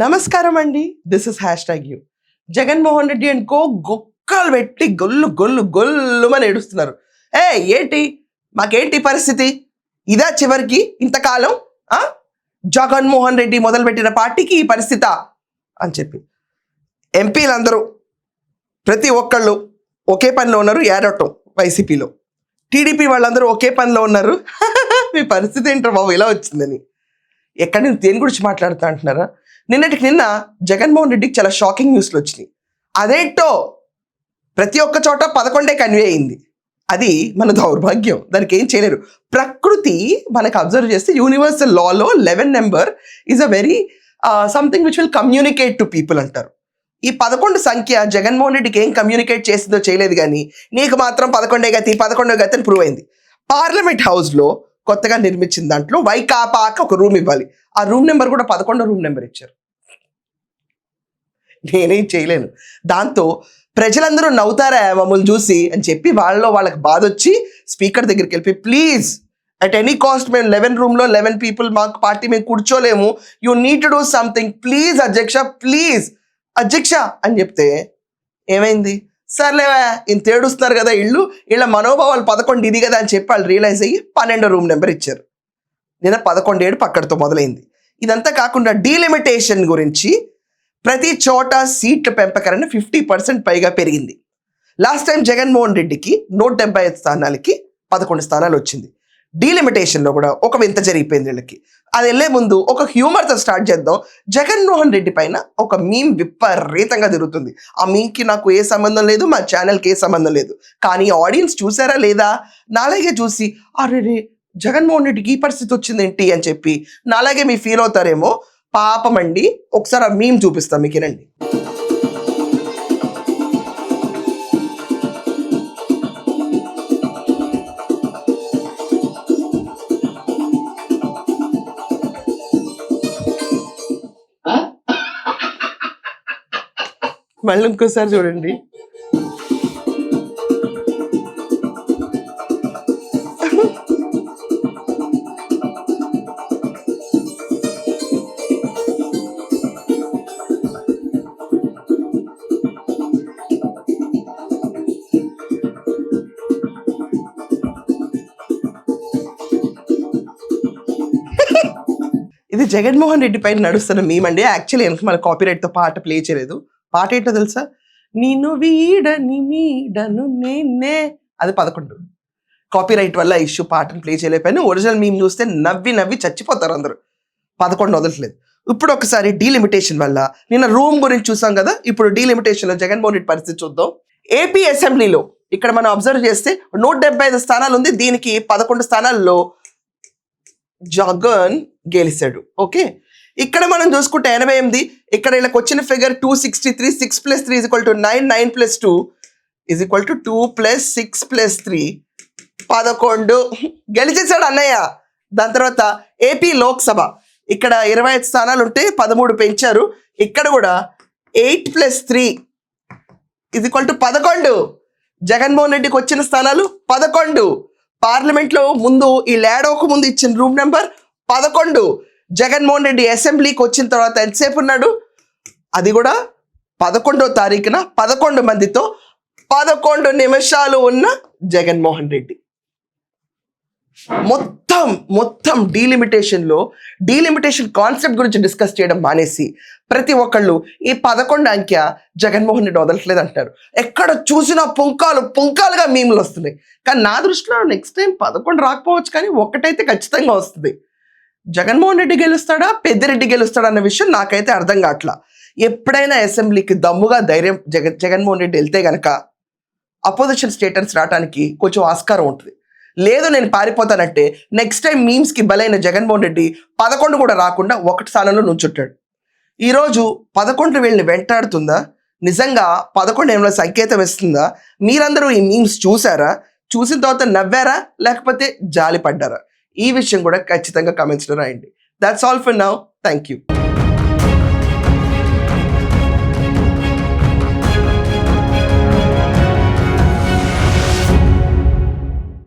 నమస్కారం అండి. This is #you. Jaganmohan Reddy and co గొక్కలు పెట్టి గొల్లు గొల్లు గొల్లుమని ఏడుస్తున్నారు. ఏంటి మాకేంటి పరిస్థితి? ఇదా చివరికి ఇంతకాలం జగన్మోహన్ రెడ్డి మొదలుపెట్టిన పార్టీకి ఈ పరిస్థితా అని చెప్పి ఎంపీలందరూ ప్రతి ఒక్కళ్ళు ఒకే పనిలో ఉన్నారు. ఏడవటం వైసీపీలో, టీడీపీ వాళ్ళందరూ ఒకే పనిలో ఉన్నారు. మీ పరిస్థితి ఏంటో బాబు ఇలా వచ్చిందని. ఎక్కడ నేను దేని గురించి మాట్లాడుతా అంటున్నారా? నిన్న జగన్మోహన్ రెడ్డికి చాలా షాకింగ్ న్యూస్లు వచ్చినాయి. అదేంటో ప్రతి ఒక్క చోట 11 కన్వే అయింది. అది మన దౌర్భాగ్యం, దానికి ఏం చేయలేరు. ప్రకృతి మనకు అబ్జర్వ్ చేస్తే universal Lalo 11 number is a very something which will communicate to people అంటారు. ఈ 11 సంఖ్య జగన్మోహన్ రెడ్డికి ఏం కమ్యూనికేట్ చేసిందో చేయలేదు, కానీ నీకు మాత్రం 11 గతి అని ప్రూవ్ అయింది. పార్లమెంట్ హౌస్లో కొత్తగా నిర్మించిన దాంట్లో వైకాపాకి ఒక రూమ్ ఇవ్వాలి. ఆ రూమ్ నెంబర్ కూడా 11 రూమ్ నెంబర్ ఇచ్చారు. నేనేం చేయలేను. దాంతో ప్రజలందరూ నవ్వుతారా మమ్మల్ని చూసి అని చెప్పి వాళ్ళకి బాధ వచ్చి స్పీకర్ దగ్గరికి వెళ్ళిపోయి, ప్లీజ్ అట్ ఎనీ కాస్ట్ మేము 11 రూమ్లో 11 పీపుల్ మాకు పార్టీ మేము కూర్చోలేము, you need to do something, please అధ్యక్ష, ప్లీజ్ అధ్యక్ష అని చెప్తే ఏమైంది? సర్లేవా ఇంత ఏడుస్తున్నారు కదా వీళ్ళ మనోభావాలు 11 ఇది కదా అని చెప్పి వాళ్ళు రియలైజ్ అయ్యి 12 రూమ్ నెంబర్ ఇచ్చారు. నిన్న 11 ఏడుపు అక్కడితో మొదలైంది. ఇదంతా కాకుండా డీలిమిటేషన్ గురించి ప్రతి చోట సీట్ల పెంపకరణ 50% పైగా పెరిగింది. లాస్ట్ టైం జగన్మోహన్ రెడ్డికి 175 స్థానాలకి 11 స్థానాలు వచ్చింది. డీలిమిటేషన్లో కూడా ఒక వింత జరిగిపోయింది వీళ్ళకి. అది వెళ్ళే ముందు ఒక హ్యూమర్తో స్టార్ట్ చేద్దాం. జగన్మోహన్ రెడ్డి పైన ఒక మీమ్ విపరీతంగా తిరుగుతుంది. ఆ మీమ్కి నాకు ఏ సంబంధం లేదు, మా ఛానల్కి ఏ సంబంధం లేదు. కానీ ఆడియన్స్ చూసారా లేదా? నాలాగే చూసి అరే జగన్మోహన్ రెడ్డికి ఈ పరిస్థితి వచ్చింది ఏంటి అని చెప్పి నాలాగే మీ ఫీల్ అవుతారేమో. పాపం అండి, ఒకసారి ఆ మీమ్ చూపిస్తాం మీకు, రండి. మళ్ళీ ఇంకోసారి చూడండి. ఇది జగన్మోహన్ రెడ్డి పైన నడుస్తున్న మీమ్ అండి. యాక్చువల్లీ వెనక మన కాపీరైట్తో పాట ప్లే చేయలేదు. పాట ఏంటో తెలుసా? నిన్ను వీడని నీడను నేనే, అది 11. కాపీరైట్ వల్ల ఇష్యూ పాటను ప్లే చేయలేకపోయినా ఒరిజినల్ మీమ్ చూస్తే నవ్వి చచ్చిపోతారు అందరూ. 11 వదలట్లేదు. ఇప్పుడు ఒకసారి డీలిమిటేషన్ వల్ల నిన్న రూమ్ గురించి చూసాం కదా, ఇప్పుడు డీలిమిటేషన్లో జగన్మోహన్ రెడ్డి పరిస్థితి చూద్దాం. ఏపీ అసెంబ్లీలో ఇక్కడ మనం అబ్జర్వ్ చేస్తే 175 స్థానాలు ఉంది. దీనికి 11 స్థానాల్లో జగన్ గెలిచాడు. ఓకే, ఇక్కడ మనం చూసుకుంటే 88, ఇక్కడ వీళ్ళకి వచ్చిన ఫిగర్ 263. 6 + 3 = 9, 9 + 2 = 2 + 6 + 3 11 గెలిచేశాడు అన్నయ్య. దాని తర్వాత ఏపీ లోక్సభ, ఇక్కడ 25 స్థానాలు ఉంటే 13 పెంచారు. ఇక్కడ కూడా 8 + 3 = 11. జగన్మోహన్ రెడ్డికి వచ్చిన స్థానాలు 11. పార్లమెంట్లో ముందు ఈ లేడోకు ముందు ఇచ్చిన రూమ్ నెంబర్ 11. జగన్మోహన్ రెడ్డి అసెంబ్లీకి వచ్చిన తర్వాత ఎంతసేపు ఉన్నాడు? అది కూడా 11వ తారీఖున 11 మందితో 11 నిమిషాలు ఉన్న జగన్మోహన్ రెడ్డి. మొత్తం డీలిమిటేషన్ కాన్సెప్ట్ గురించి డిస్కస్ చేయడం మానేసి ప్రతి ఒక్కళ్ళు ఈ 11 అంకె జగన్మోహన్ రెడ్డి వదలట్లేదు అంటారు. ఎక్కడ చూసినా పుంకాలుగా మీమ్లు వస్తున్నాయి. కానీ నా దృష్టిలో నెక్స్ట్ టైం 11 రాకపోవచ్చు, కానీ ఒక్కటైతే ఖచ్చితంగా వస్తుంది. జగన్మోహన్ రెడ్డి గెలుస్తాడా, పెద్దిరెడ్డి గెలుస్తాడా అన్న విషయం నాకైతే అర్థం కావట్లా. ఎప్పుడైనా అసెంబ్లీకి దమ్ముగా ధైర్యం జగన్మోహన్ రెడ్డి వెళ్తే గనక అపోజిషన్ స్టేటస్ రావడానికి కొంచెం ఆస్కారం ఉంటుంది. లేదు నేను పారిపోతానంటే నెక్స్ట్ టైం మీమ్స్కి బలైన జగన్మోహన్ రెడ్డి 11 కూడా రాకుండా 1 స్థానంలో నుంచుంటాడు. ఈరోజు 11 వీళ్ళని వెంటాడుతుందా? నిజంగా 11 ఏమైనా సంకేతం ఇస్తుందా? మీరందరూ ఈ మీమ్స్ చూసారా? చూసిన తర్వాత నవ్వారా, లేకపోతే జాలి పడ్డారా? ఈ విషయం కూడా ఖచ్చితంగా కామెంట్స్లో రాయండి. That's all for now. Thank you.